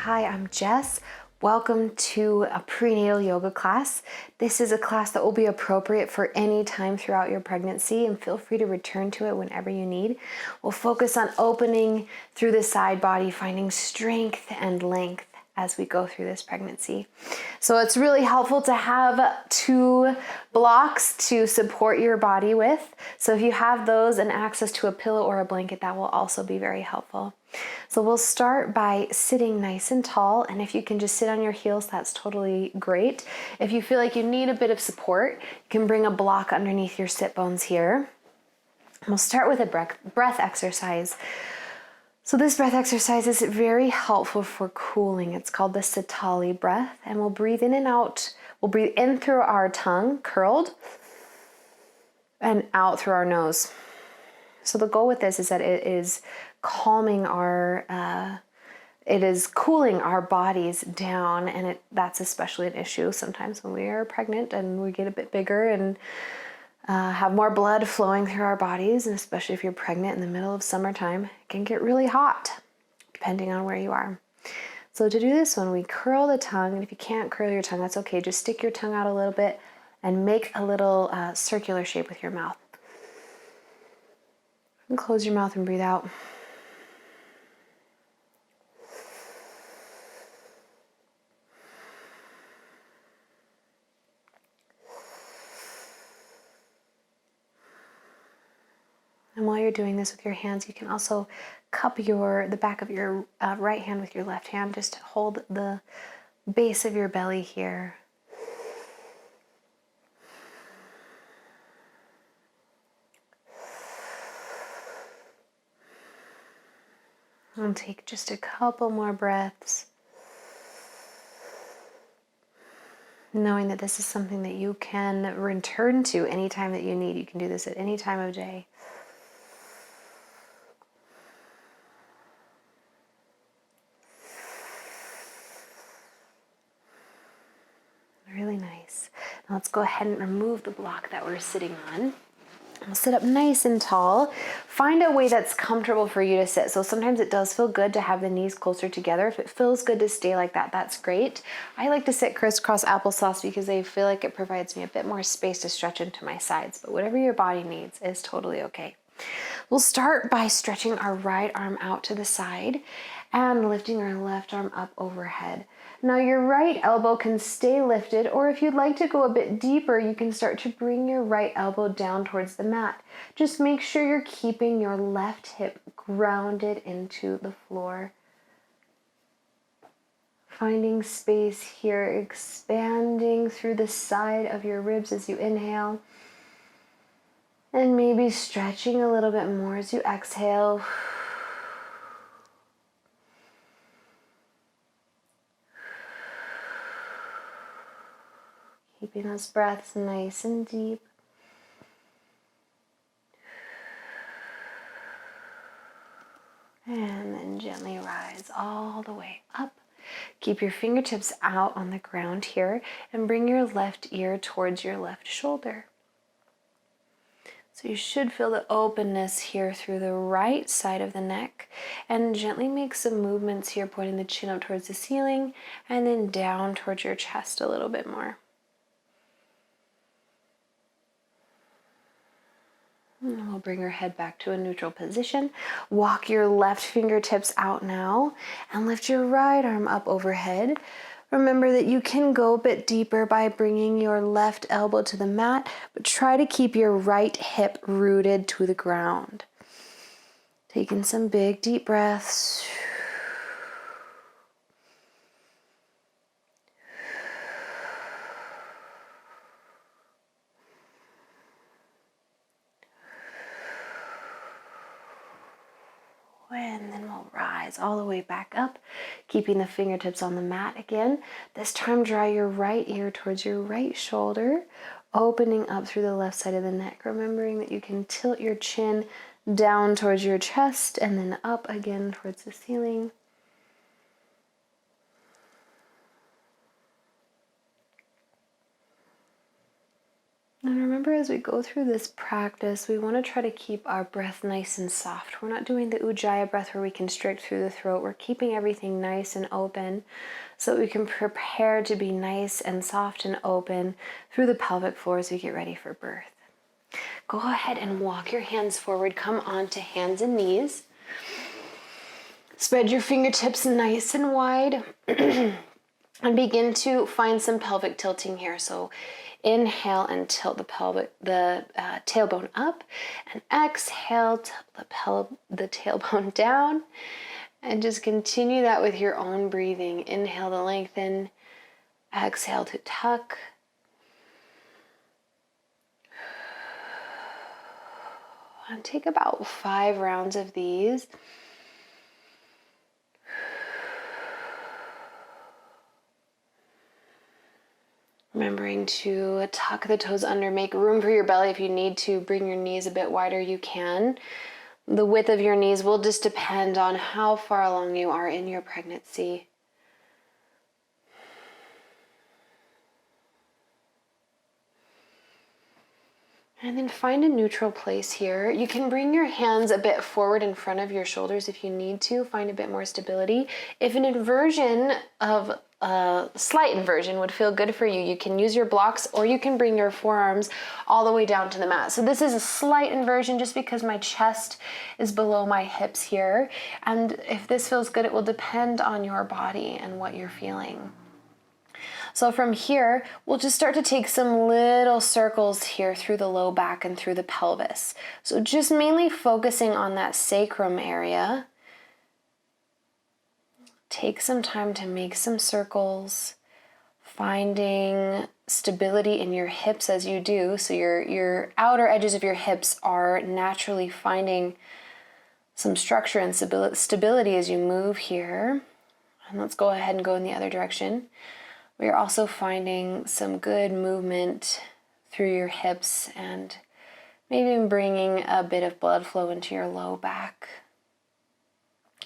Hi, I'm Jess. Welcome to a prenatal yoga class. This is a class that will be appropriate for any time throughout your pregnancy, and feel free to return to it whenever you need. We'll focus on opening through the side body, finding strength and length as we go through this pregnancy. So it's really helpful to have two blocks to support your body with. So if you have those and access to a pillow or a blanket, that will also be very helpful. So we'll start by sitting nice and tall, and if you can just sit on your heels, that's totally great. If you feel like you need a bit of support, you can bring a block underneath your sit bones here. We'll start with a breath exercise. So this breath exercise is very helpful for cooling. It's called the Sitali breath, and we'll breathe in and out. We'll breathe in through our tongue, curled, and out through our nose. So the goal with this is that it is calming it is cooling our bodies down, and that's especially an issue sometimes when we are pregnant and we get a bit bigger and have more blood flowing through our bodies, and especially if you're pregnant in the middle of summertime, it can get really hot depending on where you are. So to do this one, we curl the tongue, and if you can't curl your tongue, that's okay. Just stick your tongue out a little bit and make a little circular shape with your mouth. And close your mouth and breathe out. And while you're doing this with your hands, you can also cup the back of your right hand with your left hand. Just hold the base of your belly here. And take just a couple more breaths, knowing that this is something that you can return to anytime that you need. You can do this at any time of day. Really nice. Now let's go ahead and remove the block that we're sitting on. We'll sit up nice and tall. Find a way that's comfortable for you to sit. So sometimes it does feel good to have the knees closer together. If it feels good to stay like that, that's great. I like to sit crisscross applesauce because I feel like it provides me a bit more space to stretch into my sides. But whatever your body needs is totally okay. We'll start by stretching our right arm out to the side and lifting our left arm up overhead. Now your right elbow can stay lifted, or if you'd like to go a bit deeper, you can start to bring your right elbow down towards the mat. Just make sure you're keeping your left hip grounded into the floor. Finding space here, expanding through the side of your ribs as you inhale. And maybe stretching a little bit more as you exhale. Keeping those breaths nice and deep. And then gently rise all the way up. Keep your fingertips out on the ground here and bring your left ear towards your left shoulder. So you should feel the openness here through the right side of the neck, and gently make some movements here, pointing the chin up towards the ceiling and then down towards your chest a little bit more. And we'll bring our head back to a neutral position. Walk your left fingertips out now and lift your right arm up overhead. Remember that you can go a bit deeper by bringing your left elbow to the mat, but try to keep your right hip rooted to the ground. Taking some big deep breaths. And then we'll rise all the way back up, keeping the fingertips on the mat again. This time draw your right ear towards your right shoulder, opening up through the left side of the neck, remembering that you can tilt your chin down towards your chest and then up again towards the ceiling. And remember, as we go through this practice, we want to try to keep our breath nice and soft. We're not doing the Ujjayi breath where we constrict through the throat. We're keeping everything nice and open so that we can prepare to be nice and soft and open through the pelvic floor as we get ready for birth. Go ahead and walk your hands forward. Come onto hands and knees. Spread your fingertips nice and wide and begin to find some pelvic tilting here. So inhale and tilt the tailbone up, and exhale, tilt the tailbone down, and just continue that with your own breathing. Inhale to lengthen, exhale to tuck. And take about 5 rounds of these. Remembering to tuck the toes under, make room for your belly. If you need to bring your knees a bit wider, you can. The width of your knees will just depend on how far along you are in your pregnancy. And then find a neutral place here. You can bring your hands a bit forward in front of your shoulders if you need to. Find a bit more stability. If an inversion of slight inversion would feel good for you, you can use your blocks, or you can bring your forearms all the way down to the mat. So this is a slight inversion just because my chest is below my hips here. And if this feels good, it will depend on your body and what you're feeling. So from here, we'll just start to take some little circles here through the low back and through the pelvis. So just mainly focusing on that sacrum area. Take some time to make some circles, finding stability in your hips as you do. So your outer edges of your hips are naturally finding some structure and stability as you move here. And let's go ahead and go in the other direction. We are also finding some good movement through your hips and maybe bringing a bit of blood flow into your low back,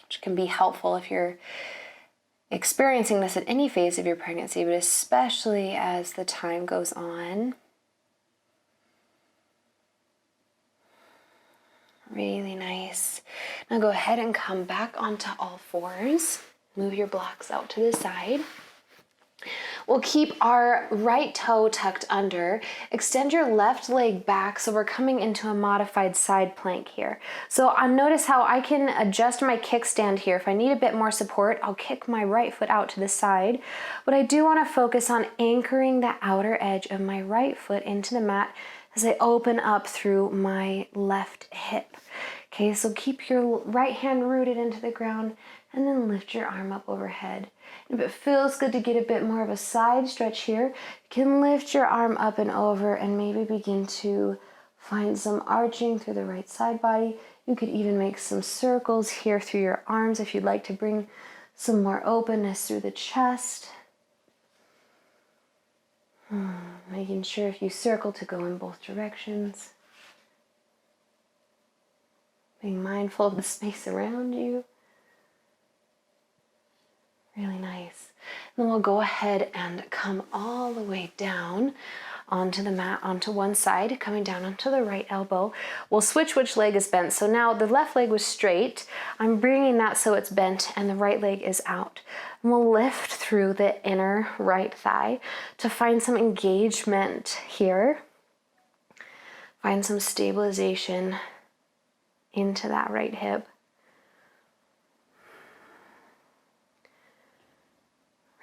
which can be helpful if you're experiencing this at any phase of your pregnancy, but especially as the time goes on. Really nice. Now go ahead and come back onto all fours. Move your blocks out to the side. We'll keep our right toe tucked under. Extend your left leg back so we're coming into a modified side plank here. So notice how I can adjust my kickstand here. If I need a bit more support, I'll kick my right foot out to the side. But I do want to focus on anchoring the outer edge of my right foot into the mat as I open up through my left hip. Okay, so keep your right hand rooted into the ground and then lift your arm up overhead. If it feels good to get a bit more of a side stretch here, you can lift your arm up and over and maybe begin to find some arching through the right side body. You could even make some circles here through your arms if you'd like to bring some more openness through the chest. Making sure if you circle to go in both directions. Being mindful of the space around you. Really nice. Then we'll go ahead and come all the way down onto the mat, onto one side, coming down onto the right elbow. We'll switch which leg is bent. So now the left leg was straight. I'm bringing that so it's bent and the right leg is out. And we'll lift through the inner right thigh to find some engagement here. Find some stabilization into that right hip.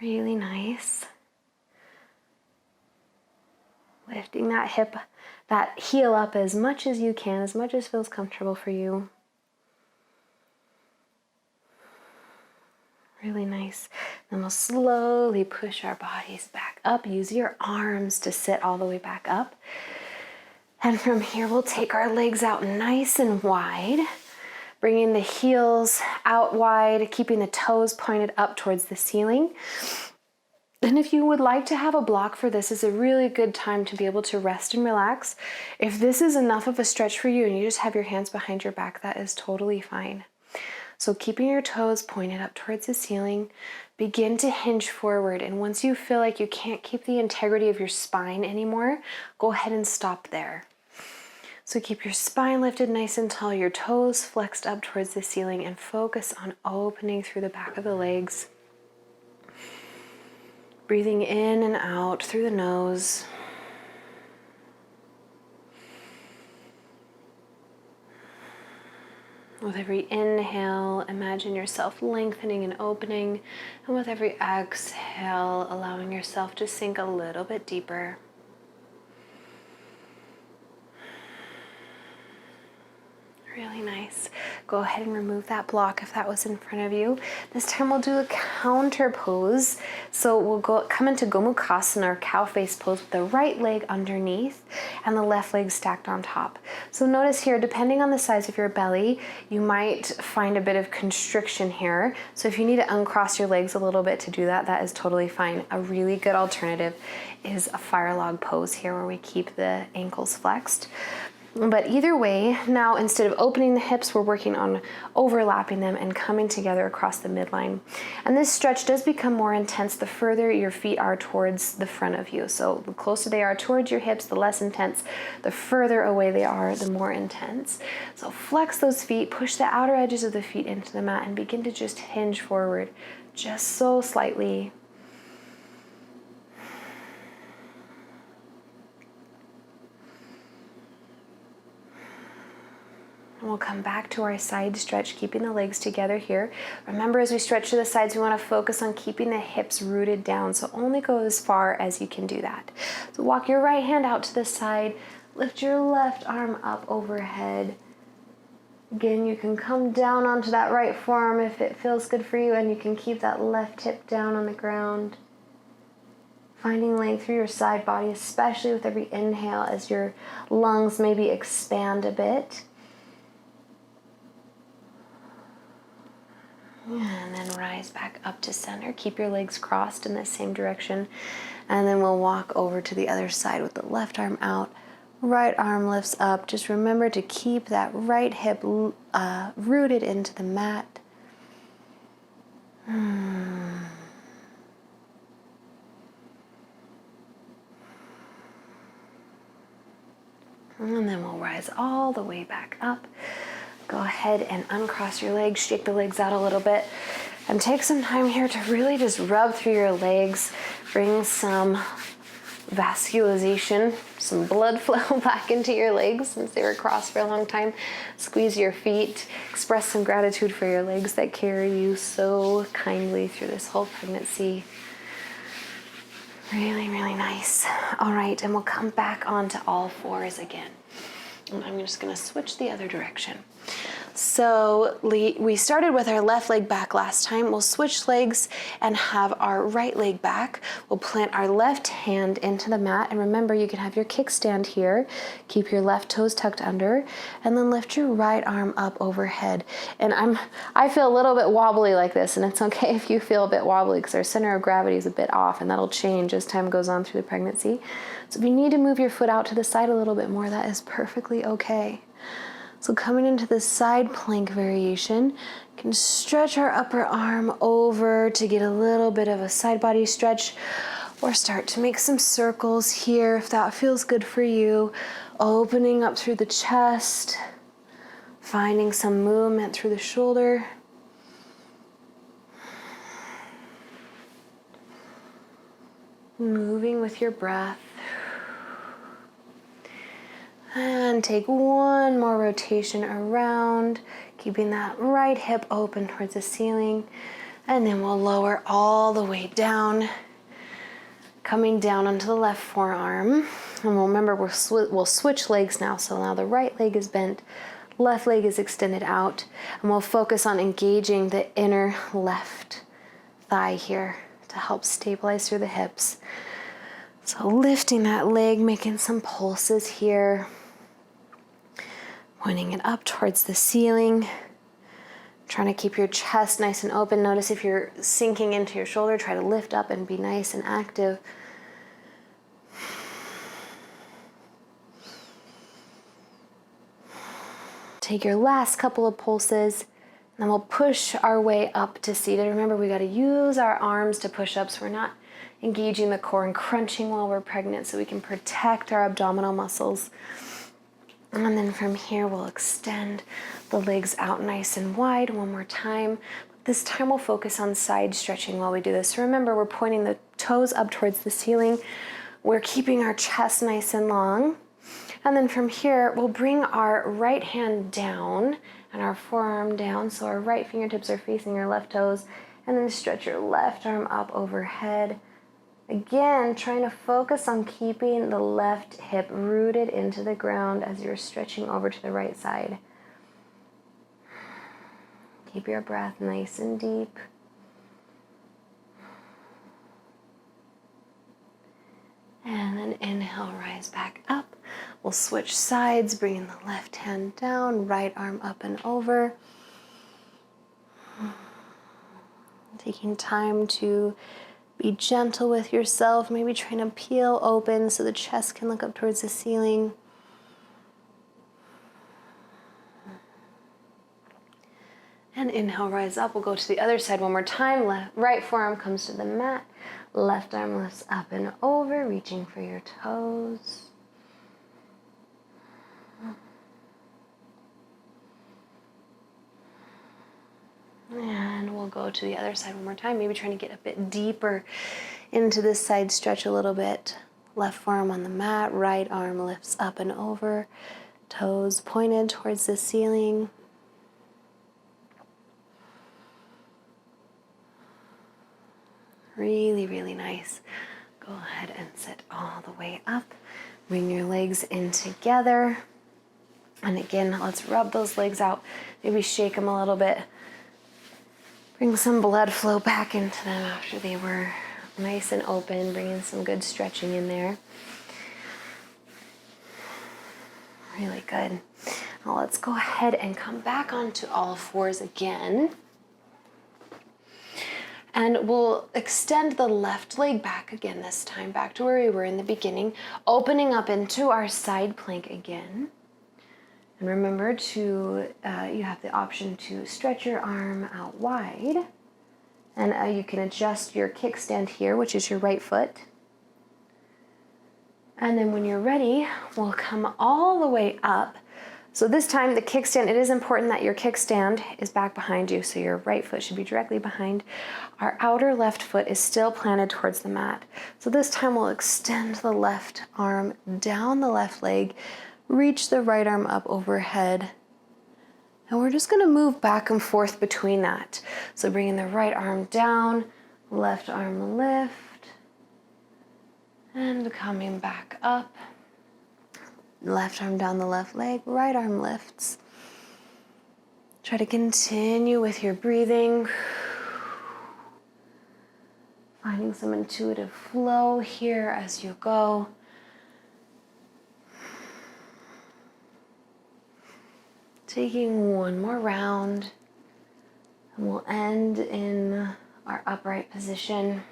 Really nice. Lifting that hip, that heel up as much as you can, as much as feels comfortable for you. Really nice. Then we'll slowly push our bodies back up. Use your arms to sit all the way back up. And from here, we'll take our legs out nice and wide. Bringing the heels out wide, keeping the toes pointed up towards the ceiling. And if you would like to have a block for this, is a really good time to be able to rest and relax. If this is enough of a stretch for you and you just have your hands behind your back, that is totally fine. So keeping your toes pointed up towards the ceiling, begin to hinge forward. And once you feel like you can't keep the integrity of your spine anymore, go ahead and stop there. So keep your spine lifted nice and tall, your toes flexed up towards the ceiling, and focus on opening through the back of the legs. Breathing in and out through the nose. With every inhale, imagine yourself lengthening and opening, and with every exhale, allowing yourself to sink a little bit deeper. Really nice. Go ahead and remove that block if that was in front of you. This time we'll do a counter pose. So we'll come into Gomukhasana, or cow face pose, with the right leg underneath and the left leg stacked on top. So notice here, depending on the size of your belly, you might find a bit of constriction here. So if you need to uncross your legs a little bit to do that, that is totally fine. A really good alternative is a fire log pose here, where we keep the ankles flexed. But either way, now instead of opening the hips, we're working on overlapping them and coming together across the midline. And this stretch does become more intense the further your feet are towards the front of you. So the closer they are towards your hips, the less intense. The further away they are, the more intense. So flex those feet, push the outer edges of the feet into the mat, and begin to just hinge forward, just so slightly. And we'll come back to our side stretch, keeping the legs together here. Remember, as we stretch to the sides, we want to focus on keeping the hips rooted down. So only go as far as you can do that. So walk your right hand out to the side. Lift your left arm up overhead. Again, you can come down onto that right forearm if it feels good for you, and you can keep that left hip down on the ground. Finding length through your side body, especially with every inhale as your lungs maybe expand a bit. And then rise back up to center. Keep your legs crossed in the same direction. And then we'll walk over to the other side with the left arm out. Right arm lifts up. Just remember to keep that right hip rooted into the mat. And then we'll rise all the way back up. Go ahead and uncross your legs, shake the legs out a little bit, and take some time here to really just rub through your legs, bring some vascularization, some blood flow back into your legs since they were crossed for a long time. Squeeze your feet, express some gratitude for your legs that carry you so kindly through this whole pregnancy. Really, really nice. All right, and we'll come back onto all fours again. And I'm just going to switch the other direction. So we started with our left leg back last time. We'll switch legs and have our right leg back. We'll plant our left hand into the mat. And remember, you can have your kickstand here. Keep your left toes tucked under. And then lift your right arm up overhead. And I feel a little bit wobbly like this. And it's okay if you feel a bit wobbly, because our center of gravity is a bit off. And that'll change as time goes on through the pregnancy. So if you need to move your foot out to the side a little bit more, that is perfectly okay. So coming into the side plank variation, you can stretch our upper arm over to get a little bit of a side body stretch, or start to make some circles here if that feels good for you. Opening up through the chest, finding some movement through the shoulder. Moving with your breath. And take one more rotation around, keeping that right hip open towards the ceiling. And then we'll lower all the way down, coming down onto the left forearm. And remember, we'll switch legs now. So now the right leg is bent, left leg is extended out. And we'll focus on engaging the inner left thigh here to help stabilize through the hips. So lifting that leg, making some pulses here. Pointing it up towards the ceiling. Trying to keep your chest nice and open. Notice if you're sinking into your shoulder, try to lift up and be nice and active. Take your last couple of pulses. Then we'll push our way up to seated. Remember, we got to use our arms to push up so we're not engaging the core and crunching while we're pregnant, so we can protect our abdominal muscles. And then from here, we'll extend the legs out nice and wide one more time. This time we'll focus on side stretching while we do this. So remember, we're pointing the toes up towards the ceiling. We're keeping our chest nice and long. And then from here, we'll bring our right hand down and our forearm down, so our right fingertips are facing our left toes, and then stretch your left arm up overhead. Again, trying to focus on keeping the left hip rooted into the ground as you're stretching over to the right side. Keep your breath nice and deep. And then inhale, rise back up. We'll switch sides, bringing the left hand down, right arm up and over. Taking time to be gentle with yourself, maybe trying to peel open so the chest can look up towards the ceiling. And inhale, rise up. We'll go to the other side one more time. Right forearm comes to the mat. Left arm lifts up and over, reaching for your toes. And we'll go to the other side one more time, maybe trying to get a bit deeper into this side stretch a little bit. Left forearm on the mat, right arm lifts up and over, toes pointed towards the ceiling. Really, really nice. Go ahead and sit all the way up. Bring your legs in together. And again, let's rub those legs out. Maybe shake them a little bit. Bring some blood flow back into them after they were nice and open, bringing some good stretching in there. Really good. Now let's go ahead and come back onto all fours again. And we'll extend the left leg back again this time, back to where we were in the beginning, opening up into our side plank again. And remember to, you have the option to stretch your arm out wide. And you can adjust your kickstand here, which is your right foot. And then when you're ready, we'll come all the way up. So this time the kickstand, it is important that your kickstand is back behind you, so your right foot should be directly behind. Our outer left foot is still planted towards the mat. So this time we'll extend the left arm down the left leg, reach the right arm up overhead, and we're just going to move back and forth between that. So bringing the right arm down, left arm lift, and coming back up. Left arm down the left leg, right arm lifts. Try to continue with your breathing. Finding some intuitive flow here as you go. Taking one more round, and we'll end in our upright position.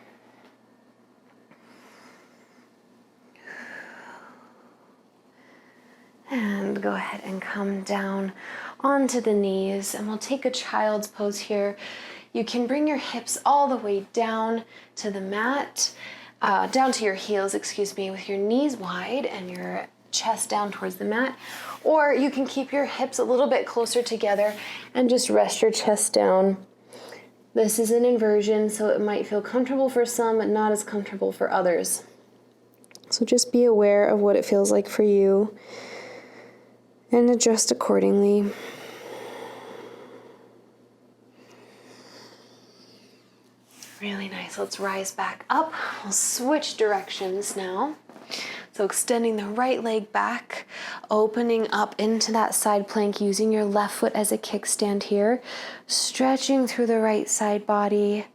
And go ahead and come down onto the knees, and we'll take a child's pose here. You can bring your hips all the way down to the mat, down to your heels, with your knees wide and your chest down towards the mat. Or you can keep your hips a little bit closer together and just rest your chest down. This is an inversion, so it might feel comfortable for some, but not as comfortable for others. So just be aware of what it feels like for you and adjust accordingly. Really nice. Let's rise back up. We'll switch directions now. So extending the right leg back, opening up into that side plank, using your left foot as a kickstand here, stretching through the right side body,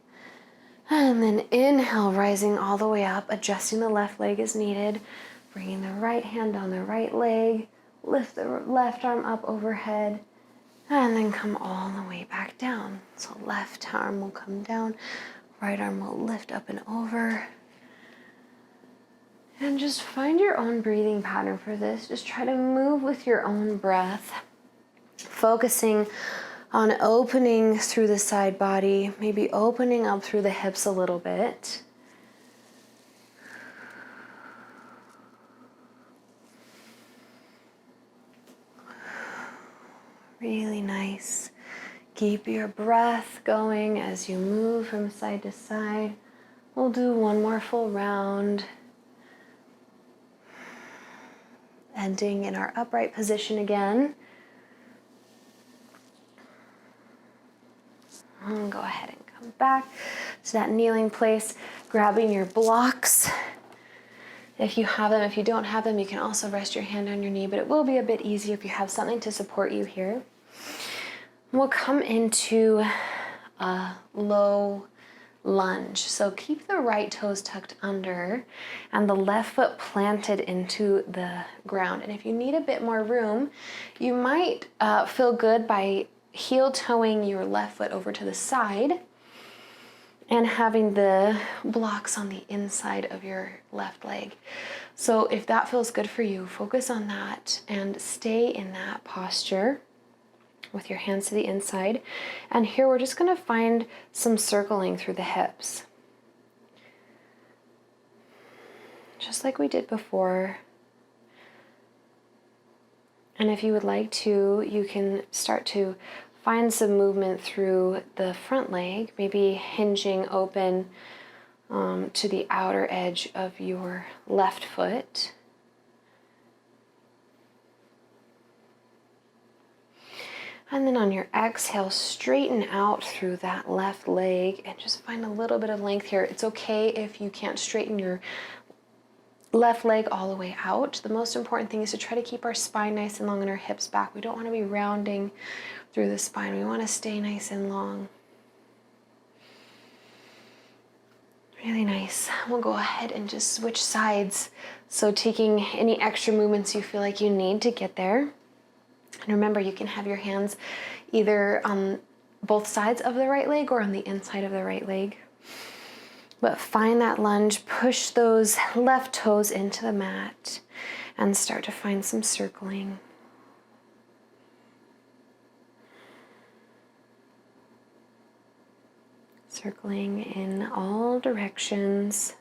and then inhale, rising all the way up, adjusting the left leg as needed, bringing the right hand on the right leg, lift the left arm up overhead, and then come all the way back down. So left arm will come down, right arm will lift up and over. And just find your own breathing pattern for this. Just try to move with your own breath, focusing on opening through the side body, maybe opening up through the hips a little bit. Really nice. Keep your breath going as you move from side to side. We'll do one more full round. Ending in our upright position again. And go ahead and come back to that kneeling place, grabbing your blocks. If you have them, if you don't have them, you can also rest your hand on your knee, but it will be a bit easier if you have something to support you here. We'll come into a low lunge. So keep the right toes tucked under and the left foot planted into the ground. And if you need a bit more room, you might feel good by heel toeing your left foot over to the side and having the blocks on the inside of your left leg. So if that feels good for you, focus on that and stay in that posture with your hands to the inside. And here we're just going to find some circling through the hips. Just like we did before. And if you would like to, you can start to find some movement through the front leg, maybe hinging open to the outer edge of your left foot. And then on your exhale, straighten out through that left leg and just find a little bit of length here. It's okay if you can't straighten your left leg all the way out. The most important thing is to try to keep our spine nice and long and our hips back. We don't want to be rounding through the spine. We want to stay nice and long. Really nice. We'll go ahead and just switch sides. So taking any extra movements you feel like you need to get there. And remember, you can have your hands either on both sides of the right leg or on the inside of the right leg. But find that lunge, push those left toes into the mat, and start to find some circling. Circling in all directions.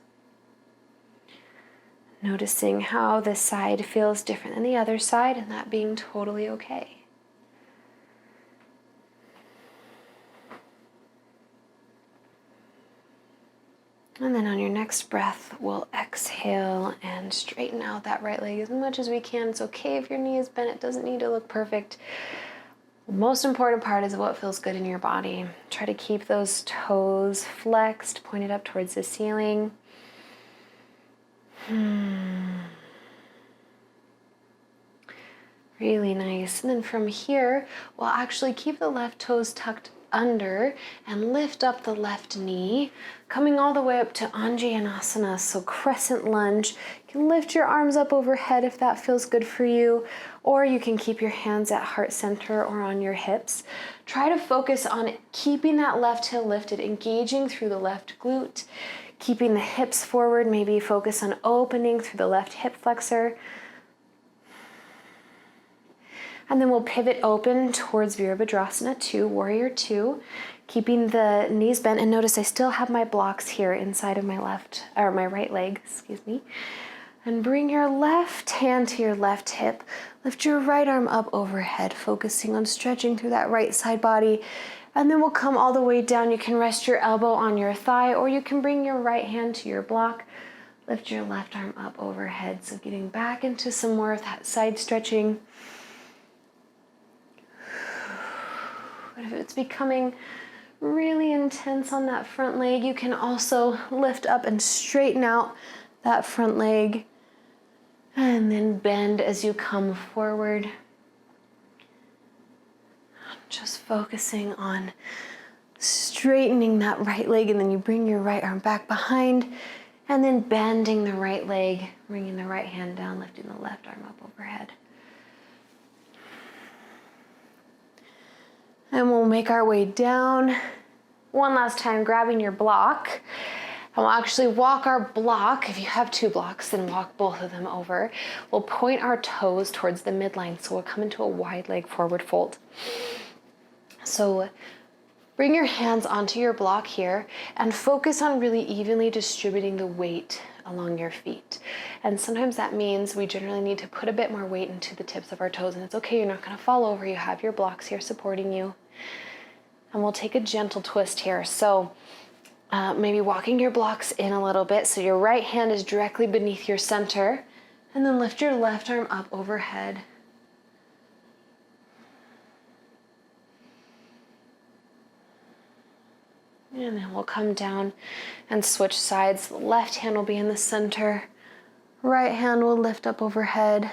Noticing how this side feels different than the other side, and that being totally okay. And then on your next breath, we'll exhale and straighten out that right leg as much as we can. It's okay if your knee is bent. It doesn't need to look perfect. The most important part is what feels good in your body. Try to keep those toes flexed, pointed up towards the ceiling. Really nice. And then from here, we'll actually keep the left toes tucked under and lift up the left knee, coming all the way up to Anjaneyasana, so crescent lunge. You can lift your arms up overhead if that feels good for you, or you can keep your hands at heart center or on your hips. Try to focus on keeping that left heel lifted, engaging through the left glute, keeping the hips forward, maybe focus on opening through the left hip flexor. And then we'll pivot open towards Virabhadrasana 2, Warrior 2, keeping the knees bent. And notice I still have my blocks here inside of my my right leg, And bring your left hand to your left hip. Lift your right arm up overhead, focusing on stretching through that right side body. And then we'll come all the way down. You can rest your elbow on your thigh, or you can bring your right hand to your block. Lift your left arm up overhead. So getting back into some more of that side stretching. But if it's becoming really intense on that front leg, you can also lift up and straighten out that front leg and then bend as you come forward. Just focusing on straightening that right leg, and then you bring your right arm back behind and then bending the right leg, bringing the right hand down, lifting the left arm up overhead. And we'll make our way down. One last time, grabbing your block. And we'll actually walk our block. If you have two blocks, then walk both of them over. We'll point our toes towards the midline, so we'll come into a wide leg forward fold. So bring your hands onto your block here and focus on really evenly distributing the weight along your feet. And sometimes that means we generally need to put a bit more weight into the tips of our toes, and it's okay, you're not going to fall over. You have your blocks here supporting you. And we'll take a gentle twist here. So maybe walking your blocks in a little bit so your right hand is directly beneath your center, and then lift your left arm up overhead. And then we'll come down and switch sides. The left hand will be in the center. Right hand will lift up overhead.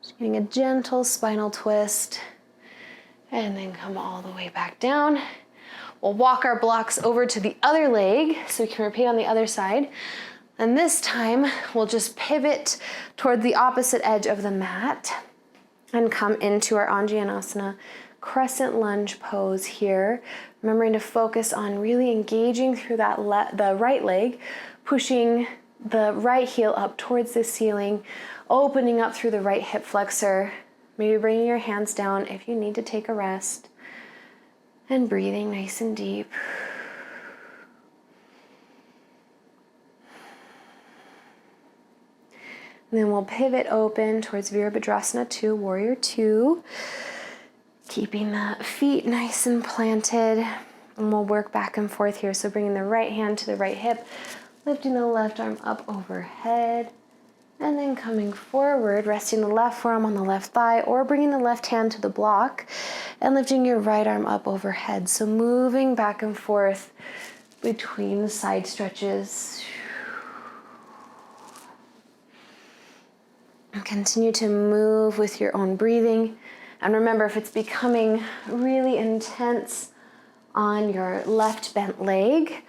Just getting a gentle spinal twist. And then come all the way back down. We'll walk our blocks over to the other leg so we can repeat on the other side. And this time we'll just pivot toward the opposite edge of the mat and come into our Anjaneyasana crescent lunge pose here, remembering to focus on really engaging through that the right leg, pushing the right heel up towards the ceiling, opening up through the right hip flexor, maybe bringing your hands down if you need to take a rest, and breathing nice and deep. And then we'll pivot open towards Virabhadrasana 2, Warrior 2. Keeping the feet nice and planted, and we'll work back and forth here. So bringing the right hand to the right hip, lifting the left arm up overhead, and then coming forward, resting the left forearm on the left thigh, or bringing the left hand to the block and lifting your right arm up overhead. So moving back and forth between the side stretches. And continue to move with your own breathing. And remember, if it's becoming really intense on your left bent leg,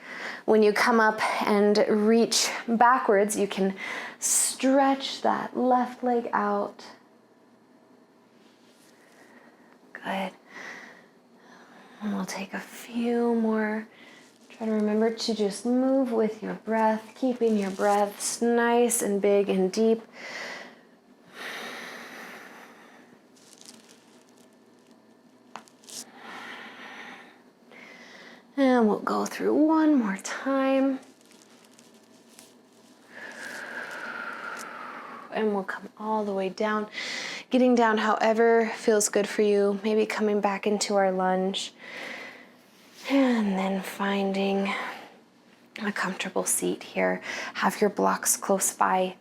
when you come up and reach backwards, you can stretch that left leg out. Good. And we'll take a few more. Try to remember to just move with your breath, keeping your breaths nice and big and deep. And we'll go through one more time. And we'll come all the way down, getting down however feels good for you. Maybe coming back into our lunge. And then finding a comfortable seat here. Have your blocks close by.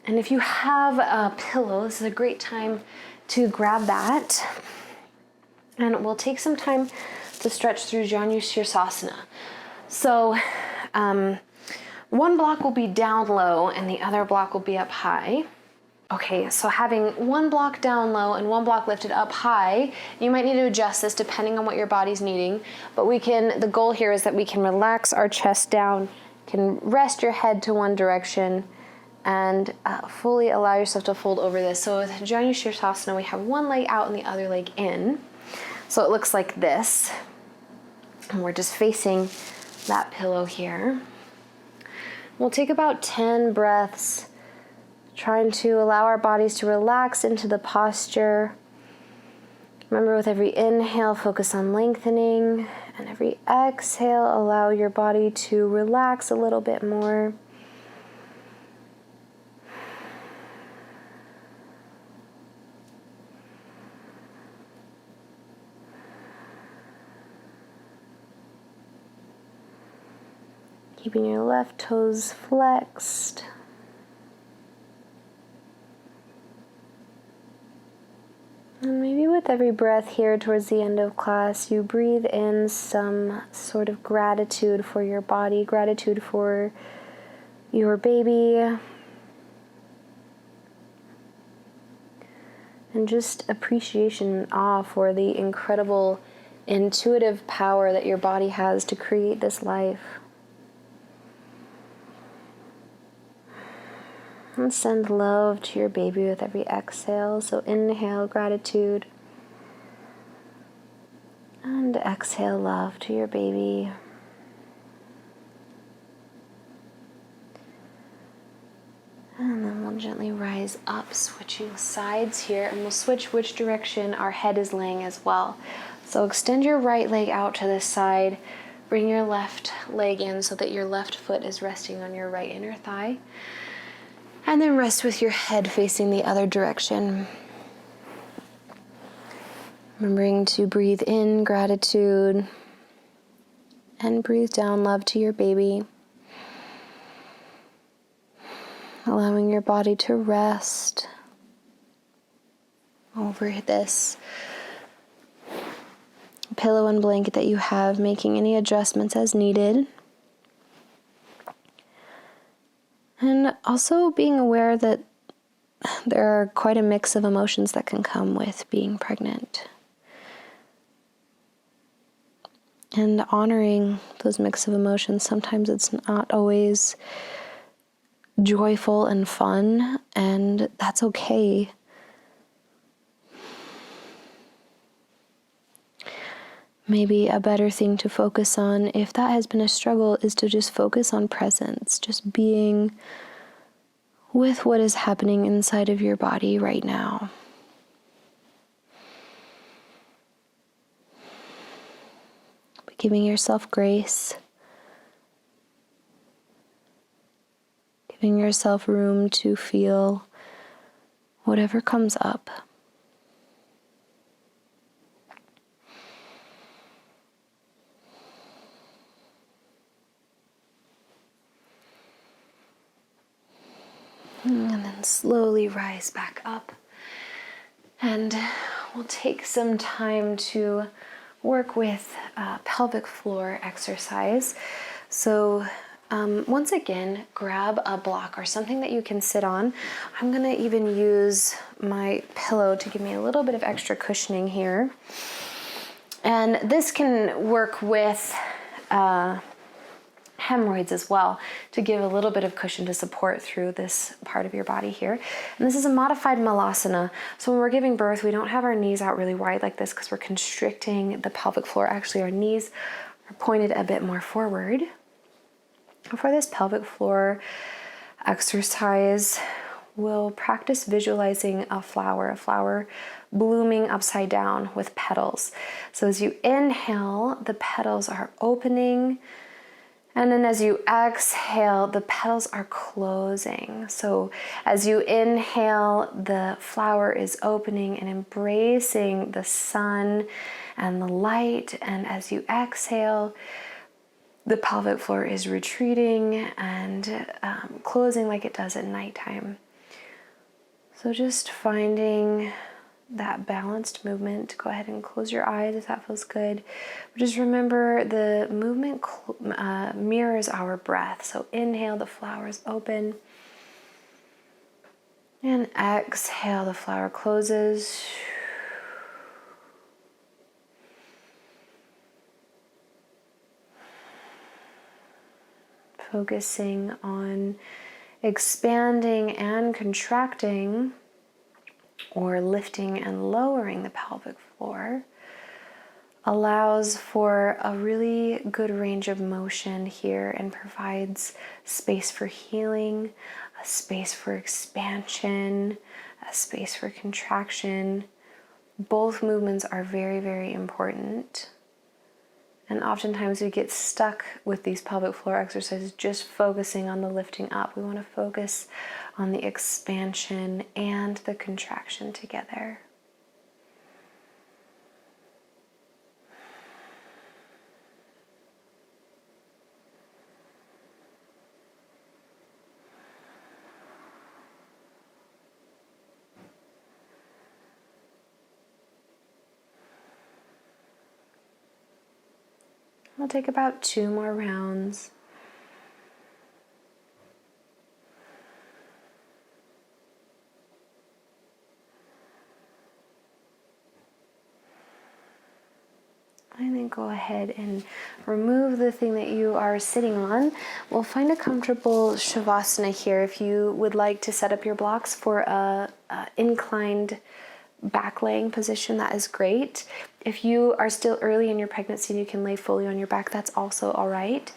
And if you have a pillow, this is a great time to grab that. And we'll take some time to stretch through Janu Sirsasana. So one block will be down low and the other block will be up high. Okay, so having one block down low and one block lifted up high, you might need to adjust this depending on what your body's needing, but the goal here is that we can relax our chest down, can rest your head to one direction, and fully allow yourself to fold over this. So with Janu Sirsasana, we have one leg out and the other leg in. So it looks like this. And we're just facing that pillow here. We'll take about 10 breaths, trying to allow our bodies to relax into the posture. Remember, with every inhale, focus on lengthening, and every exhale, allow your body to relax a little bit more. Keeping your left toes flexed. And maybe with every breath here towards the end of class, you breathe in some sort of gratitude for your body, gratitude for your baby, and just appreciation and awe for the incredible intuitive power that your body has to create this life. And send love to your baby with every exhale. So inhale gratitude. And exhale love to your baby. And then we'll gently rise up, switching sides here, and we'll switch which direction our head is laying as well. So extend your right leg out to the side, bring your left leg in so that your left foot is resting on your right inner thigh, and then rest with your head facing the other direction. Remembering to breathe in gratitude and breathe down love to your baby. Allowing your body to rest over this pillow and blanket that you have, making any adjustments as needed. And also being aware that there are quite a mix of emotions that can come with being pregnant. And honoring those mix of emotions. Sometimes it's not always joyful and fun, and that's okay. Maybe a better thing to focus on, if that has been a struggle, is to just focus on presence, just being with what is happening inside of your body right now. But giving yourself grace. Giving yourself room to feel whatever comes up. And then slowly rise back up. And we'll take some time to work with pelvic floor exercise. So once again, grab a block or something that you can sit on. I'm going to even use my pillow to give me a little bit of extra cushioning here. And this can work with hemorrhoids as well, to give a little bit of cushion to support through this part of your body here. And this is a modified malasana. So when we're giving birth, we don't have our knees out really wide like this because we're constricting the pelvic floor. Actually, our knees are pointed a bit more forward. For this pelvic floor exercise, we'll practice visualizing a flower blooming upside down with petals. So as you inhale, the petals are opening, and then as you exhale, the petals are closing. So as you inhale, the flower is opening and embracing the sun and the light, and as you exhale, the pelvic floor is retreating and closing like it does at nighttime. So just finding that balanced movement. Go ahead and close your eyes if that feels good. But just remember the movement mirrors our breath. So inhale, the flowers open. And exhale, the flower closes. Focusing on expanding and contracting, or lifting and lowering the pelvic floor, allows for a really good range of motion here and provides space for healing, a space for expansion, a space for contraction. Both movements are very, very important. And oftentimes we get stuck with these pelvic floor exercises just focusing on the lifting up. We want to focus on the expansion and the contraction together. We'll take about 2 more rounds. And then go ahead and remove the thing that you are sitting on. We'll find a comfortable shavasana here. If you would like to set up your blocks for a inclined back laying position, that is great. If you are still early in your pregnancy and you can lay fully on your back, that's also all right.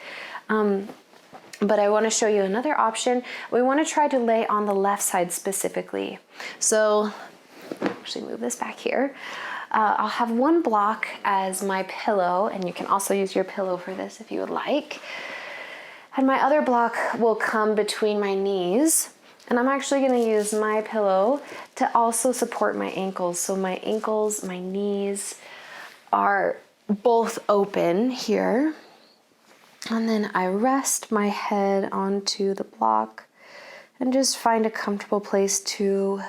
But I want to show you another option. We want to try to lay on the left side specifically. So actually move this back here. I'll have one block as my pillow, and you can also use your pillow for this if you would like. And my other block will come between my knees. And I'm actually going to use my pillow to also support my ankles. So my ankles, my knees are both open here. And then I rest my head onto the block and just find a comfortable place to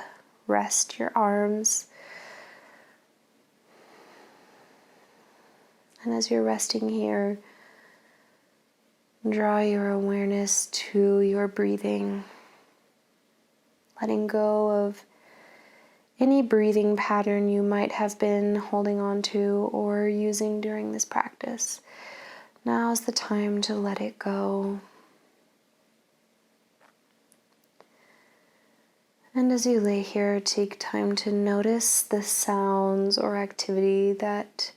rest your arms. And as you're resting here, draw your awareness to your breathing, letting go of any breathing pattern you might have been holding on to or using during this practice. Now's the time to let it go. And as you lay here, take time to notice the sounds or activity that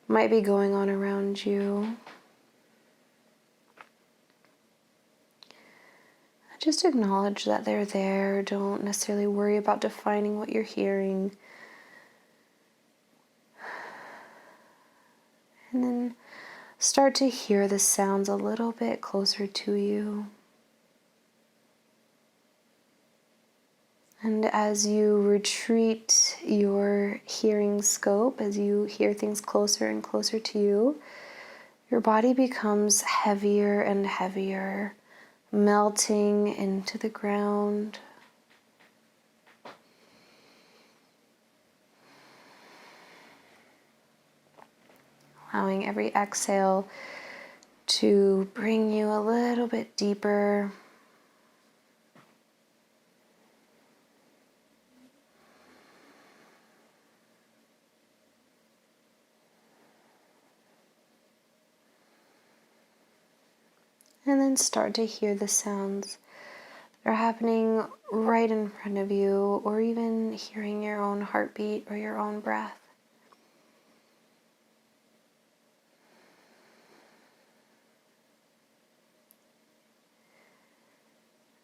might be going on around you. Just acknowledge that they're there. Don't necessarily worry about defining what you're hearing. And then start to hear the sounds a little bit closer to you. And as you retreat your hearing scope, as you hear things closer and closer to you, your body becomes heavier and heavier, melting into the ground. Allowing every exhale to bring you a little bit deeper. And then start to hear the sounds that are happening right in front of you, or even hearing your own heartbeat or your own breath.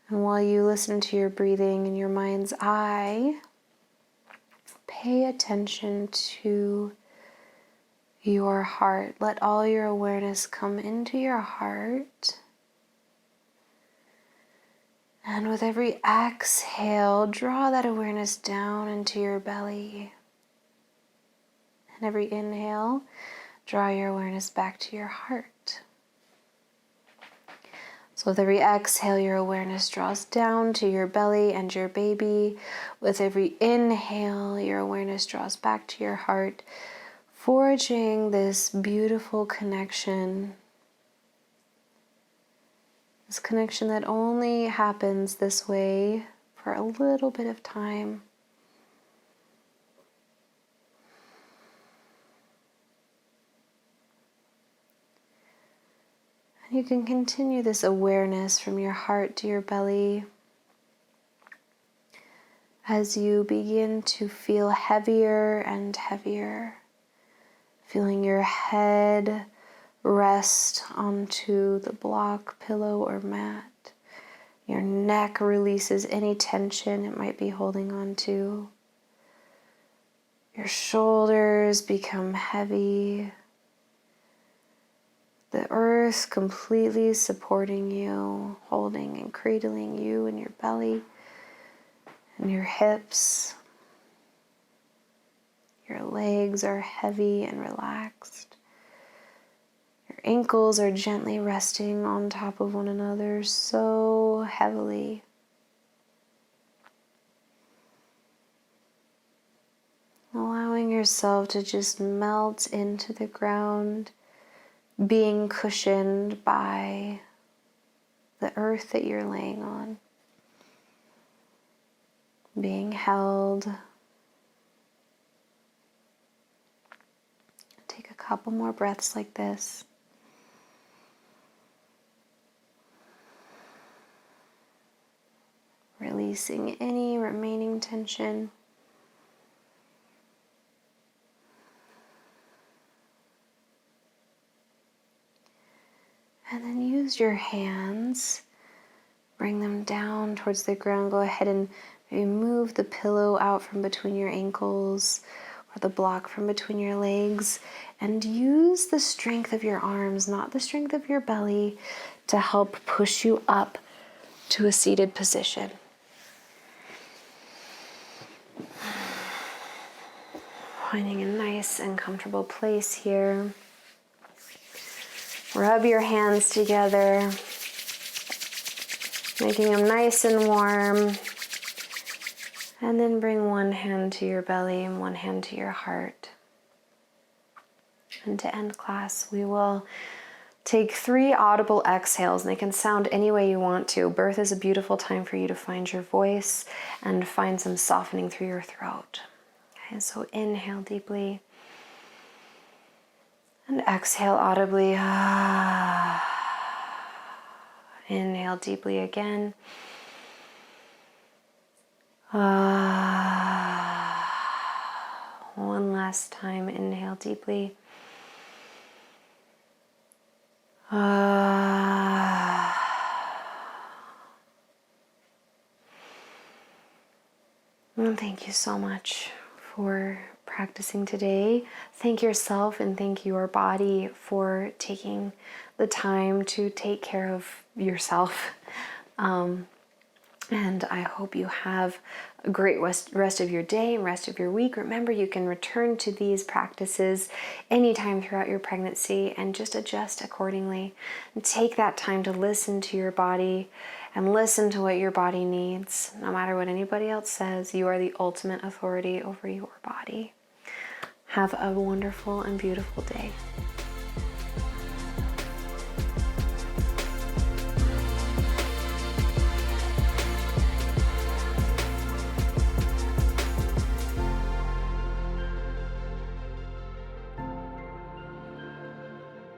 And while you listen to your breathing in your mind's eye, pay attention to your heart. Let all your awareness come into your heart. And with every exhale, draw that awareness down into your belly. And every inhale, draw your awareness back to your heart. So with every exhale, your awareness draws down to your belly and your baby. With every inhale, your awareness draws back to your heart, forging this beautiful connection. This connection that only happens this way for a little bit of time. You can continue this awareness from your heart to your belly as you begin to feel heavier and heavier, feeling your head rest onto the block, pillow, or mat. Your neck releases any tension it might be holding on to. Your shoulders become heavy. The earth completely supporting you, holding and cradling you in your belly and your hips. Your legs are heavy and relaxed. Your ankles are gently resting on top of one another so heavily. Allowing yourself to just melt into the ground, being cushioned by the earth that you're laying on, being held. Take a couple more breaths like this. Releasing any remaining tension. And then use use your hands, bring them down towards the ground. Go ahead and maybe move the pillow out from between your ankles or the block from between your legs, and use the strength of your arms, not the strength of your belly, to help push you up to a seated position. Finding a nice and comfortable place here. Rub your hands together, making them nice and warm. And then bring one hand to your belly and one hand to your heart. And to end class, we will take 3 audible exhales, and they can sound any way you want to. Birth is a beautiful time for you to find your voice and find some softening through your throat. Okay, so inhale deeply and exhale audibly. Inhale deeply again. One last time, inhale deeply. Well, thank you so much for practicing today. Thank yourself and thank your body for taking the time to take care of yourself. And I hope you have a great rest of your day and rest of your week. Remember, you can return to these practices anytime throughout your pregnancy and just adjust accordingly. And take that time to listen to your body and listen to what your body needs. No matter what anybody else says, you are the ultimate authority over your body. Have a wonderful and beautiful day.